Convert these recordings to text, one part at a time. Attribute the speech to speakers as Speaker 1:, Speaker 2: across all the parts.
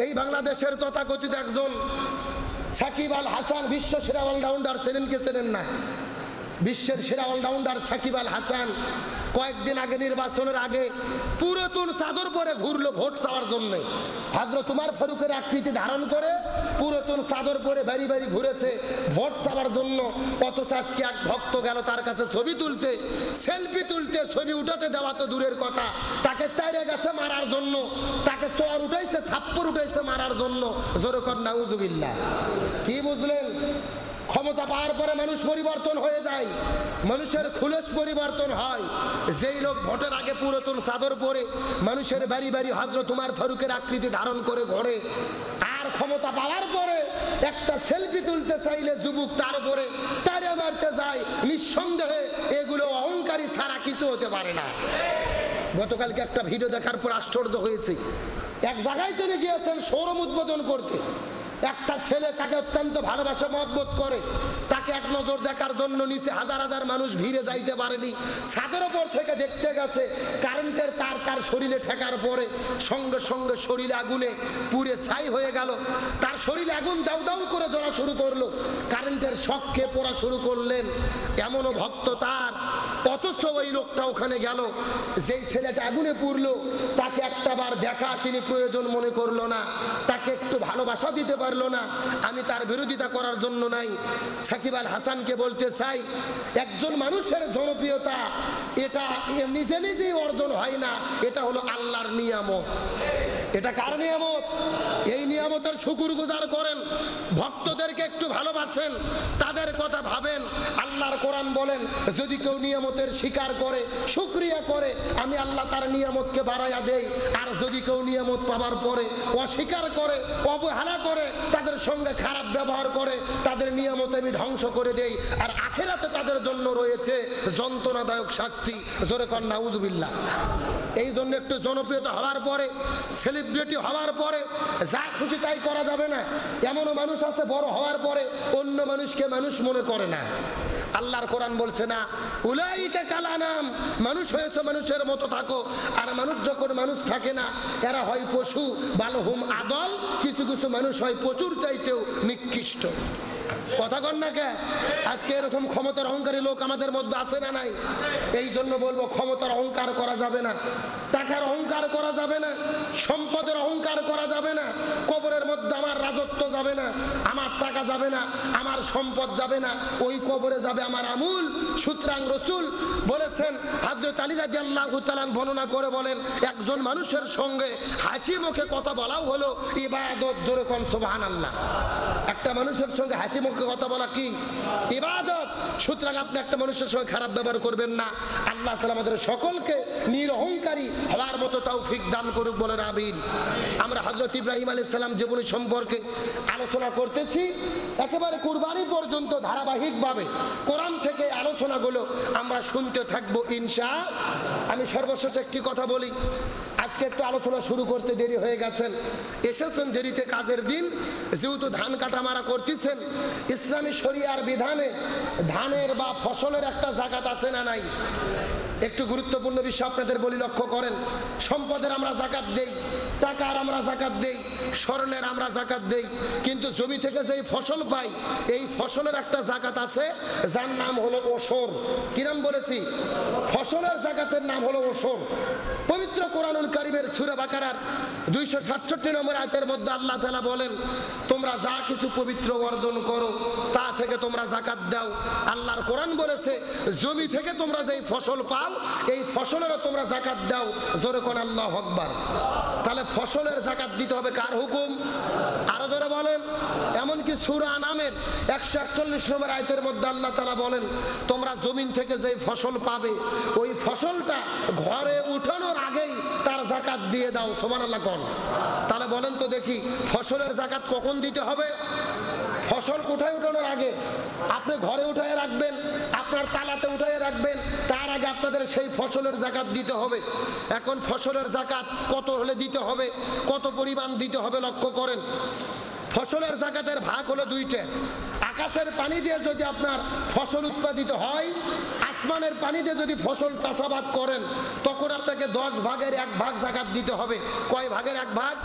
Speaker 1: এই বাংলাদেশের তথাকথিত একজন সাকিব আল হাসান, বিশ্ব সেরা অলরাউন্ডার, চেনেন কে চেনেন না? বিশ্বের সেরা অলরাউন্ডার সাকিব আল হাসান কয়েকদিন আগে, নির্বাচনের আগে পুরাতন চাদর পরে ঘুরলো ভোট চাওয়ার জন্য। হযরত উমর ফারুকের আকৃতি ধারণ করে পুরাতন চাদর পরে বাড়ি বাড়ি ঘুরেছে ভোট চাওয়ার জন্য। অথচ আজকে এক ভক্ত গেল তার কাছে ছবি তুলতে, সেলফি তুলতে, ছবি উঠাতে দেওয়া তো দূরের কথা, তাকে তাড়িয়ে গেছে মারার জন্য, তাকে চর উঠাইছে, থাপ্পড় উঠাইছে মারার জন্য। জোরে কর নাউজুবিল্লাহ। কি বুঝলেন? ক্ষমতা পাওয়ার পরে মানুষ পরিবর্তন হয়ে যায়, মানুষের খুলস পরিবর্তন হয়। যেই লোক ভোটের আগে পুরাতন চাদর পরে মানুষের বাড়ি বাড়ি হযরত উমর ফারুকের আকৃতি ধারণ করে ঘোরে, আর ক্ষমতা পাওয়ার পরে একটা সেলফি তুলতে চাইলে যুবক তার উপরে তাড়িয়ে মারতে যায়, নিঃসন্দেহে এগুলো অহংকারী ছাড়া কিছু হতে পারে না। গতকালকে একটা ভিডিও দেখার পর আশ্চর্য হয়েছে। এক জায়গায় তিনি গিয়েছেন শোরুম উদ্বোধন করতে। একটা ছেলে তাকে অত্যন্ত ভালোবাসা মহব্বত করে, তাকে এক নজর দেখার জন্য নিচে হাজার হাজার মানুষ ভিড়ে যাইতে পারেনি। ছাদের উপর থেকে দেখতে গেছে, কারেন্টের তার তার শরীরে ঠেকার পরে সঙ্গে সঙ্গে শরীরে আগুনে পুড়ে ছাই হয়ে গেল। তার শরীরে আগুন দাউ দাউ করে জ্বলা শুরু করলো, কারেন্টের শখকে পড়া শুরু করলেন। এমনও ভক্ত তার। অথচ ওই লোকটা ওখানে গেল, যেই ছেলেটা আগুনে পুড়লো তাকে একটা বার দেখা তিনি প্রয়োজন মনে করলো না, তাকে একটু ভালোবাসা দিতে পারলো না। আমি তার বিরোধিতা করার জন্য নাই, সাকিব আল হাসানকে বলতে চাই, একজন মানুষের জনপ্রিয়তা এটা নিজে নিজেই অর্জন হয় না, এটা হলো আল্লাহর নিয়ামত। এটা কার নিয়ামত? এই নিয়ামতের শুকরগুজার করেন, ভক্তদেরকে একটু ভালোবাসেন, তাদের কথা ভাবেন। আল্লাহর কোরআন বলেন, যদি কেউ নিয়ামতের স্বীকার করে, শুকরিয়া করে, আমি আল্লাহ তার নিয়ামতকে বাড়াইয়া দেই। আর যদি কেউ নিয়ামত পাওয়ার পরে অস্বীকার করে, অবহেলা করে, তাদের সঙ্গে খারাপ ব্যবহার করে, তাদের নিয়ামত আমি ধ্বংস করে দেই। আর আখিরাতে তাদের জন্য রয়েছে যন্ত্রণাদায়ক শাস্তি। জোরে কর নাউজুবিল্লাহ। এই জন্য একটু জনপ্রিয়তা হওয়ার পরে, সেলিব্রিটি হওয়ার পরে যা খুশি তাই করা যাবে না। এমনও মানুষ আছে বড় হওয়ার পরে অন্য মানুষকে মানুষ মনে করে না। আল্লাহর কোরআন বলছে না, উলাইকা কালানাম, মানুষ হয়েছে মানুষের মতো থাকো। আর মানুষ যখন মানুষ থাকে না, এরা হয় পশু, বালহুম আদল, কিছু কিছু মানুষ হয় প্রচুর চাইতেও নিকৃষ্ট। কথা কন না কে? আজকে এরকম ক্ষমতার অহংকারী লোক আমাদের মধ্যে আছে না নাই? এই জন্য বলবো, ক্ষমতার অহংকার করা যাবে না, টাকার অহংকার করা যাবে না, সম্পদের অহংকার করা যাবে না। কবরের মধ্যে আমার রাজত্ব যাবে না, আমার টাকা যাবে না, আমার সম্পদ যাবে না, ওই কবরে যাবে আমার আমুল। সুতরাং রাসূল বলেছেন, হযরত আলী রাদিয়াল্লাহু তাআলা বর্ণনা করে বলেন, একজন মানুষের সঙ্গে হাসি মুখে কথা বলাও হলো ইবাদত। জোরে কোন সুবহানাল্লাহ। একটা মানুষের সঙ্গে হাসি মুখে কথা বলা কি? ইবাদত। সুতরাং আপনি একটা মানুষের সঙ্গে খারাপ ব্যবহার করবেন না। আল্লাহ তাআলা আমাদের সকলকে নিরহংকারী হওয়ার মতো তৌফিক দান করুক, বলেন আমিন। আমরা হযরত ইব্রাহিম আলাইহিস সালাম জীবনী সম্পর্কে আলোচনা করতেছি, একেবারে কুরবানি পর্যন্ত ধারাবাহিকভাবে কোরআন থেকে আলোচনাগুলো আমরা শুনতে থাকবো ইনশাআল্লাহ। আমি সর্বশেষ একটি কথা বলি, আজকে একটু আলোচনা শুরু করতে দেরি হয়ে গেছেন, এসেছেন দেরিতে, কাজের দিন, যেহেতু ধান কাটা মারা করতেছেন, ইসলামী শরিয়ার বিধানে ধানের বা ফসলের একটা জাকাত আছে না নাই? একটু গুরুত্বপূর্ণ বিষয় আপনাদের বলি, লক্ষ্য করেন। সম্পদের আমরা জাকাত দেই, টাকার আমরা জাকাত দেই, স্বর্ণের আমরা জাকাত দেই, কিন্তু জমি থেকে যেই ফসল পাই, এই ফসলের একটা জাকাত আছে, যার নাম হলো ওশর। কি নাম বলেছি? ফসলের জাকাতের নাম হলো ওশর। পবিত্র কোরআনুল কারীমের সূরা বাকারার 267 নম্বর আয়াতের মধ্যে আল্লাহ তাআলা বলেন, তোমরা যা কিছু পবিত্র অর্জন করো তা থেকে তোমরা জাকাত দাও। আল্লাহর কোরআন বলেছে, জমি থেকে তোমরা যেই ফসল পাও এই ফসলেরও তোমরা জাকাত দাও। জোরে কোন আল্লাহু আকবার। তাহলে ফসলের জাকাত দিতে হবে কার হুকুম? আরো জোরে বলেন। এমনকি সূরা আনামের 141 নম্বর আয়াতের মধ্যে আল্লাহ তাআলা বলেন, তোমরা জমিন থেকে যেই ফসল পাবে ওই ফসলটা ঘরে উঠানোর আগেই তার জাকাত দিয়ে দাও। সুবহানাল্লাহ কোন। তাহলে বলেন তো দেখি, ফসলের জাকাত কখন দিতে হবে? ফসল কোথায় উঠানোর আগে। আপনি ঘরে উঠায় রাখবেন, আপনার তালাতে উঠায় রাখবেন, তার আগে আপনাদের সেই ফসলের জাকাত দিতে হবে। এখন ফসলের জাকাত কত হলে দিতে হবে, কত পরিমাণ দিতে হবে লক্ষ্য করেন। ফসলের জাকাতের ভাগ হলো দুইটা। আকাশের পানি দিয়ে যদি আপনার ফসল উৎপাদিত হয় আসমানের পানিতে যদি ফসল চাষাবাদ করেন তখন আপনাকে 10 ভাগের 1 ভাগ যাকাত দিতে হবে। কয় ভাগের 1 ভাগ?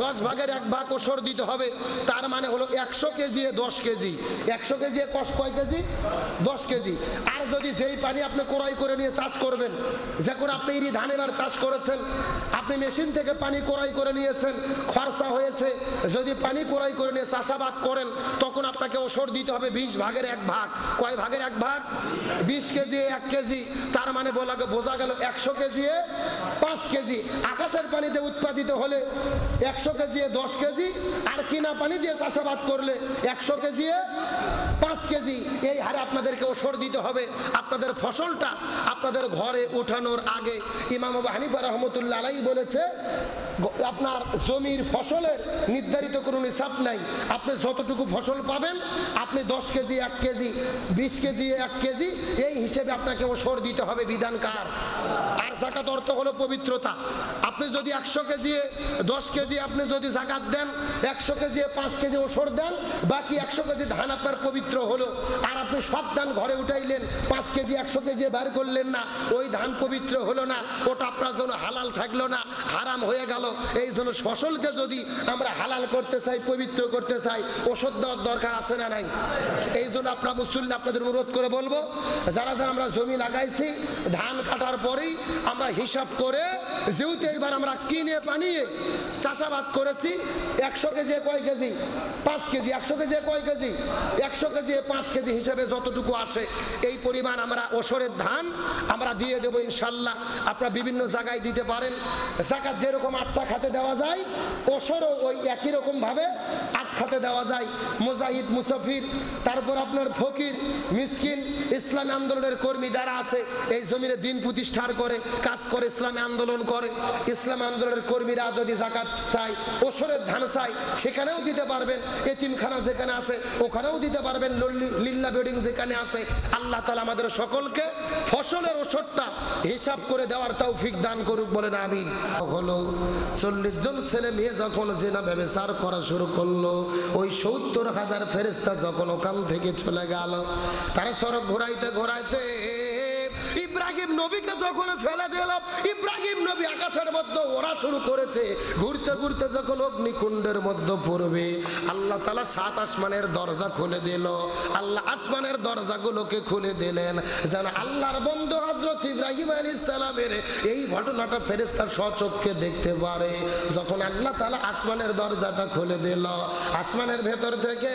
Speaker 1: 10 ভাগের 1 ভাগ ওসর দিতে হবে। তার মানে হলো 100 কেজি 10 কেজি। 100 কেজি কয় কেজি? 10 কেজি। আর যদি যেই পানি আপনি ক্রয় করে নিয়ে চাষ করবেন, যখন আপনি এই ধান এবার চাষ করেছেন, আপনি মেশিন থেকে পানি ক্রয় করে নিয়েছেন, খরচা হয়েছে, যদি পানি ক্রয় করে নিয়ে চাষাবাদ করেন তখন আপনাকে ওসর দিতে হবে 20 ভাগের 1 ভাগ। কয় ভাগের 1 ভাগ? 20 কেজি 1 কেজি। তার মানে বোঝা গেল 100 কেজি 5 কেজি। আকাশের পানিতে উৎপাদিত হলে 100 কেজি 10 কেজি, আর কিনা পানি দিয়ে চাষাবাদ করলে 100 কেজি 5 কেজি। এই হারে আপনাদেরকে ওসর দিতে হবে আপনাদের ফসলটা আপনাদের ঘরে উঠানোর আগে। ইমাম আবু হানিফা রাহমাতুল্লাহ আলাইহি বলেছে, আপনার জমির ফসলের নির্ধারিত কোনো নিসাব নাই। আপনি যতটুকু ফসল পাবেন আপনি 10 কেজি 1 কেজি, 20 কেজি 1 কেজি, এই হিসেবে আপনাকে ওসর দিতে হবে। বিধানকার। আর যাকাত অর্থ হলো পবিত্রতা। আপনি যদি 100 কেজি 10 কেজি আপনি যদি যাকাত দেন, 100 কেজি 5 কেজি ওসর দেন, বাকি 100 কেজি ধান আপনার পবিত্র হলো। আর আপনি সব ধান ঘরে উঠাইলেন, 5 কেজি 100 কেজি বের করলেন না, ওই ধান পবিত্র হলো না, ওটা আপনার জন্য হালাল থাকলো না, হারাম হয়ে গেল। এই জন্য ফসলকে যদি আমরা হালাল করতে চাই, পবিত্র করতে চাই, ওষুধ দেওয়ার দরকার আছে না নাই? এই জন্য আপনারা মুসল্লি আপনাদের অনুরোধ করে বলবো, যারা যারা আমরা জমি লাগাইছি, ধান কাটার পরেই আমরা হিসাব করে, যেহেতু এবার আমরা কিনে পানিয়ে চাষাবাদ করেছি, 100 কেজি কয় কেজি? 5 কেজি। 100 কেজি কয় কেজি? 100 কেজি 5 কেজি হিসাবে যতটুকু আসে এই পরিমাণ আমরা ওসরের ধান আমরা দিয়ে দেবো ইনশাল্লাহ। আপনারা বিভিন্ন জায়গায় দিতে পারেন। যাকাত যেরকম 8টা খাতে দেওয়া যায়, ওসরও ওই একই রকম ভাবে 8 খাতে দেওয়া যায়। মুজাহিদ, মুসাফির, তারপর আপনার ফকির, মিসকিন, ইসলামী আন্দোলনের কর্মী যারা আছে, এই জমিনে দিন প্রতিষ্ঠার করে কাজ করে, ইসলামী আন্দোলন করে, ইসলামী আন্দোলনের কর্মীরা যদি যাকাত চায়, ওসরের ধান চায়, সেখানেও দিতে পারবেন। এতিমখানা যেখানে আছে ওখানেও দিতে পারবেন। লিল্লা বিল্ডিং যেখানে আছে। আল্লাহ তাআলা আমাদের সকলকে ফসলের ওসরটা হিসাব করে দেওয়ার তৌফিক দান করুক, বলেন আমিন। হলো 40 জন ছেলে মেয়ে যখন জিনা ব্যভিচার করা শুরু করলো, ওই 70,000 ফেরেশতা যখন ওখান থেকে চলে গেল, তারা সড়ক ঘোরাইতে ঘোরাইতে ইব্রাহিম নবীকে যখন ফেলে দিল, ইব্রাহিম নবী আকাশের মধ্যে ওরা শুরু করেছে। ঘুরতে ঘুরতে যখন অগ্নিকুণ্ডের মধ্যে পড়বে, আল্লাহ তাআলা 7 আসমানের দরজা খুলে দিল। আল্লাহ আসমানের দরজাগুলোকে খুলে দিলেন যেন আল্লাহর বন্ধু হযরত ইব্রাহিম আলাইহিস সালামের এই ঘটনাটা ফেরেশতা স্বচক্ষে দেখতে পারে। যখন আল্লাহ তাআলা আসমানের দরজাটা খুলে দিল, আসমানের ভেতর থেকে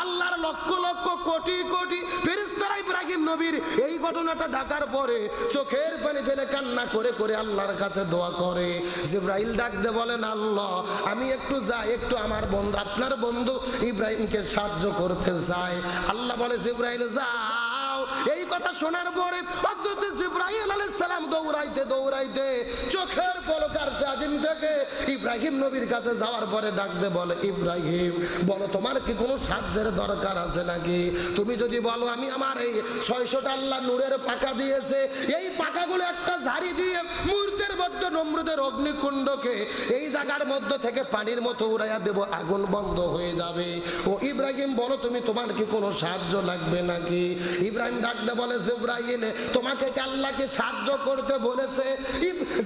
Speaker 1: আল্লাহর লক্ষ লক্ষ কোটি কোটি ফেরেশতারা ইব্রাহিম নবীর এই ঘটনাটা দেখার পরে চোখের পানি ফেলে কান্না করে করে আল্লাহর কাছে দোয়া করে। জিবরাইল ডাক দিয়ে বলেন, আল্লাহ আমি একটু যাই, একটু আমার বন্ধু আপনার বন্ধু ইব্রাহিমকে সাহায্য করতে চাই। আল্লাহ বলে, জিবরাইল যাও। এই কথা শোনার পরে হযরত জিবরাইল আলাইহিস সালাম দৌড়াইতে দৌড়াইতে চোখের পলকার সাজিম থেকে ইব্রাহিম নবীর কাছে যাওয়ার পরে ডাক দিয়ে বলে, ইব্রাহিম বলো তোমার কি কোনো সাহায্যের দরকার আছে নাকি? তুমি যদি বলো আমি আমার এই 600টা আল্লাহ নূরের পাকা দিয়েছে, এই পাকাগুলো একটা ঝাড়ি দিয়ে মুহূর্তের মধ্যে নমরুদের অগ্নিকুণ্ডকে এই জায়গার মধ্য থেকে পানির মতো উড়াইয়া দেব, আগুন বন্ধ হয়ে যাবে। ও ইব্রাহিম বলো তুমি, তোমার কি কোনো সাহায্য লাগবে নাকি? ইব্রাহিম ডাকতে বলে, জিবরাইল তোমাকে কি আল্লাহ কি সাহায্য করতে বলেছে?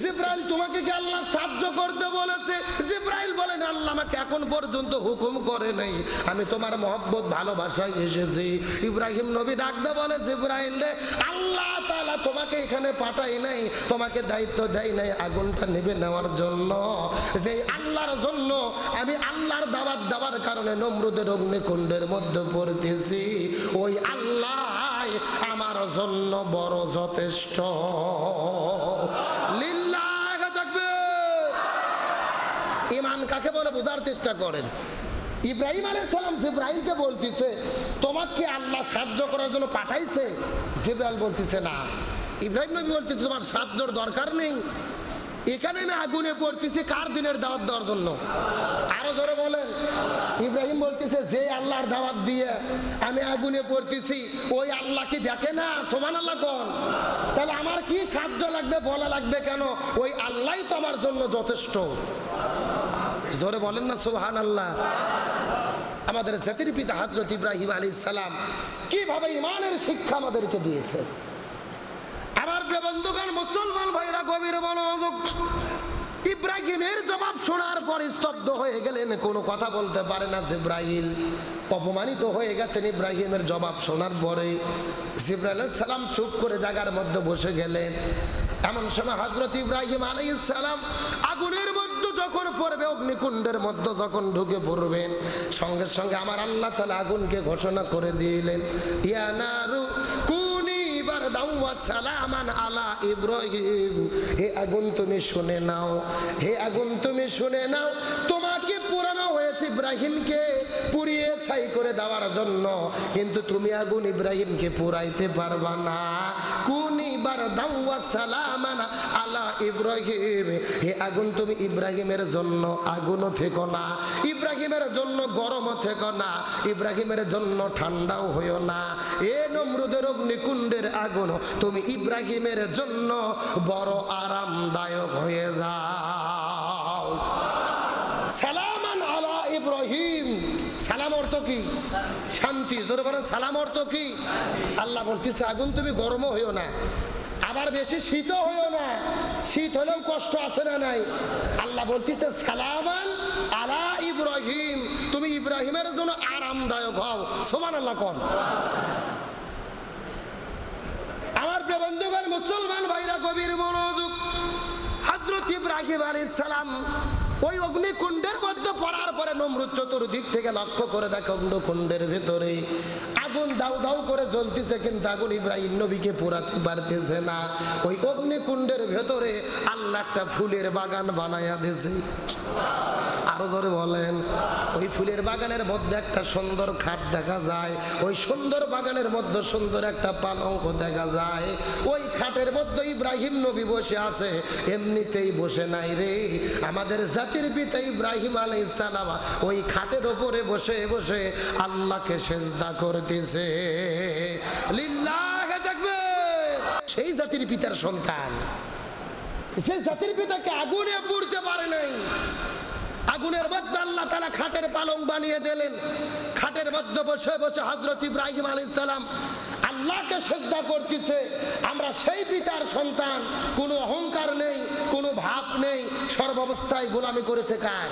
Speaker 1: জিবরাইল তোমাকে কি আল্লাহ সাহায্য করতে বলেছে? জিবরাইল বলেন, আল্লাহ আমাকে এখন পর্যন্ত হুকুম করে নাই, আমি তোমার মহব্বত ভালোবাসায় এসেছি। ইব্রাহিম নবী ডাকতে বলে, জিবরাইল রে আল্লাহ তাআলা তোমাকে এখানে পাঠাই নাই, তোমাকে দায়িত্ব দেয় নাই আগুনটা নিভে নেওয়ার জন্য। যে আল্লাহর জন্য আমি আল্লাহর দাওয়াত দেওয়ার কারণে নমরুদের অগ্নিকুণ্ডের মধ্যে পড়তেছি, ওই আল্লাহ আমার জন্য বড় যথেষ্ট। লিল্লাহ তাকবীর। ঈমান কাকে বলে বোঝার চেষ্টা করেন। ইব্রাহিম আলাইহিস সালাম জিবরাইলকে বলতিছে, তোমাকে আল্লাহ সাহায্য করার জন্য পাঠাইছে? জিবরাইল বলতিছে না। ইব্রাহিম নবী বলতিছে তোমার সাহায্যের দরকার নেই, এখানে আমি আগুনে পড়তেছি কার দিনের দাওয়াত দেওয়ার জন্য? আরো জোরে বলেন। ইব্রাহিম বলতেছে যে আল্লাহর দাওয়াত দিয়ে আমি আগুনে পড়তেছি, ওই আল্লাহ কি দেখে না? সুবহানাল্লাহ কোন। তাহলে আমার কি সাহায্য লাগবে বলা লাগবে কেন? ওই আল্লাহই তো আমার জন্য যথেষ্ট। জোরে বলেন না সুবহানাল্লাহ। আমাদের জাতির পিতা হযরত ইব্রাহিম আলাইহিস সালাম কিভাবে ঈমানের শিক্ষা আমাদেরকে দিয়েছেন। আমার প্রিয় বন্ধুগণ, মুসলমান ভাইরা গভীর মনোযোগ। ইব্রাহিমের জবাব শোনার পর স্তব্ধ হয়ে গেলেন, কোনো কথা বলতে পারে না জিবরাইল। অপমানিত হয়ে গেছেন ইব্রাহিমের জবাব শোনার পরে। জিবরাইল আলাইহিস সালাম চুপ করে জায়গার মধ্যে বসে গেলেন। এমন সময় হযরত ইব্রাহিম আলাইহিস সালাম আগুনের মধ্যে যখন পড়বে, অগ্নিকুণ্ডের মধ্যে যখন ঢুকে পড়বেন, সঙ্গে সঙ্গে আমার আল্লাহ তাআলা আগুনকে ঘোষণা করে দিলেন, ইয়া নারু কুনি বারদাও ওয়া সালামান আলা ইব্রাহিম। হে আগুন তুমি শুনে নাও, হে আগুন তুমি শুনে নাও, তোমাকে পোড়ানো হয়েছে ইব্রাহিমকে পুড়িয়ে ছাই করে দেওয়ার জন্য, কিন্তু তুমি আগুন ইব্রাহিমকে পুড়াইতে পারবা না। কুনি বারদাও ওয়া সালামান আলা ইব্রাহিম। হে আগুন তুমি ইব্রাহিমের জন্য আগুনও থেকো না, ইব্রাহিমের জন্য গরমও থেকো না, ইব্রাহিমের জন্য ঠান্ডাও হইও না। এ নমরুদের অগ্নিকুণ্ডের আগুন তুমি ইব্রাহিমের জন্য বড় আরামদায়ক হয়ে যাও। সালামান আলা ইব্রাহিম। সালাম অর্থ কি? শান্তি। জোরে বলেন, সালাম অর্থ কি? আল্লাহ বলতেছে আগুন তুমি গরমও হইও না, আবার বেশি শীতও হইও না। শীত হলেও কষ্ট আছে না নাই? আল্লাহ বলতেছে সালামান আলা ইব্রাহিম, তুমি ইব্রাহিমের জন্য আরামদায়ক হও। সুবহানাল্লাহ কোন। আমার প্রিয় বন্ধুগণ, মুসলমান ভাইরা গভীর মনোযোগ। হযরত ইব্রাহিম আলাইহিস সালাম ওই অগ্নিকুণ্ডের মধ্যে পড়ার পরে নমরুদ চতুর্দিক থেকে লক্ষ্য করে দেখে অগ্নিকুণ্ডের ভেতরে আগুন দাউ দাউ করে জ্বলতেছে, কিন্তু আগুন ইব্রাহিম নবীকে পোড়াতে পারতেছে না। ওই অগ্নিকুণ্ডের ভেতরে আল্লাহ একটা ফুলের বাগান বানায়া দিয়েছে। আরো জোরে বলেন। ওই ফুলের বাগানের মধ্যে একটা সুন্দর খাট দেখা যায়, ওই সুন্দর বাগানের মধ্যে সুন্দর একটা পালঙ্ক দেখা যায়। ওই খাটের মধ্যে ইব্রাহিম নবী বসে আছে। এমনিতেই বসে নাই রে, আমাদের জাতির পিতা ইব্রাহিম আলাইহিস সালাম ওই খাটের উপরে বসে বসে আল্লাহকে সিজদা করতেছে। লিল্লাহি তাকবীর। সেই জাতির পিতার সন্তান, সেই জাতির পিতাকে আগুনে পুড়তে পারে নাই। আগুনের মধ্যে আল্লাহ তাআলা খাটের পালং বানিয়ে দিলেন। খাটের মধ্যে বসে বসে হযরত ইব্রাহিম আলাইহিস সালাম আল্লাহকে সিজদা করতেছে। আমরা সেই পিতার সন্তান, কোনো অহংকার নেই, কোনো ভাব নেই, সর্বাবস্থায় গোলামি করেছে কার?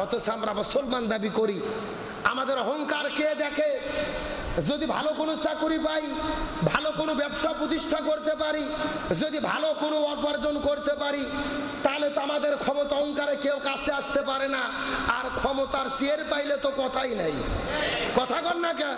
Speaker 1: অথচ আমরা মুসলমান দাবি করি। আমাদের অহংকার কে দেখে? যদি ভালো কোনো চাকরি পাই, ভালো কোনো ব্যবসা প্রতিষ্ঠা করতে পারি, যদি ভালো কোনো উপার্জন করতে পারি, তাহলে তো আমাদের ক্ষমতা অহংকারে কেউ কাছে আসতে পারে না। আর ক্ষমতার চেয়ার পাইলে তো কথাই নাই। কথা কন না কে?